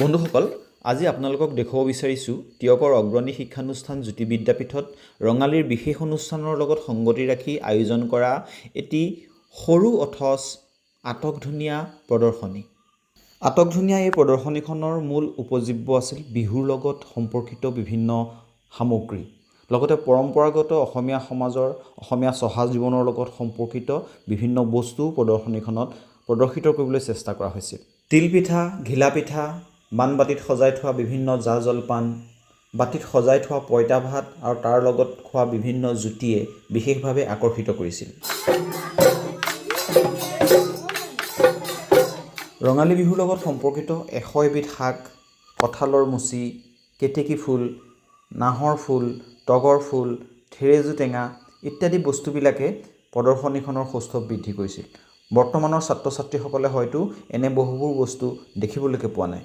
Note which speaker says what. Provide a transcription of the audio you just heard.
Speaker 1: বন্ধুসকল, আজি আপোনালোকক দেখুৱাব বিচাৰিছোঁ টিয়কৰ অগ্ৰণী শিক্ষানুষ্ঠান জ্যোতি বিদ্যাপীঠত ৰঙালীৰ বিশেষ অনুষ্ঠানৰ লগত সংগতি ৰাখি আয়োজন কৰা এটি সৰু অথচ আটকধুনীয়া প্ৰদৰ্শনী। আটকধুনীয়া এই প্ৰদৰ্শনীখনৰ মূল উপজীব্য আছিল বিহুৰ লগত সম্পৰ্কিত বিভিন্ন সামগ্ৰী, লগতে পৰম্পৰাগত অসমীয়া সমাজৰ অসমীয়া চহা জীৱনৰ লগত সম্পৰ্কিত বিভিন্ন বস্তু প্ৰদৰ্শনীখনত প্ৰদৰ্শিত কৰিবলৈ চেষ্টা কৰা হৈছিল। তিলপিঠা, ঘিলাপিঠা, বানবাটিত সজাই থোৱা বিভিন্ন জা জলপান, বাটিত সজাই থোৱা পঁইতা ভাত আৰু তাৰ লগত খোৱা বিভিন্ন জুতিয়ে বিশেষভাৱে আকৰ্ষিত কৰিছিল। ৰঙালী বিহুৰ লগত সম্পৰ্কিত 100 এবিধ শাক, কঁঠালৰ মুচি, কেতেকী ফুল, নাহৰ ফুল, তগৰ ফুল, থেৰেজু টেঙা ইত্যাদি বস্তুবিলাকে প্ৰদৰ্শনীখনৰ সৌষ্ঠৱ বৃদ্ধি কৰিছিল। বৰ্তমানৰ ছাত্ৰ ছাত্ৰীসকলে হয়তো এনে বহুবোৰ বস্তু দেখিবলৈকে পোৱা নাই।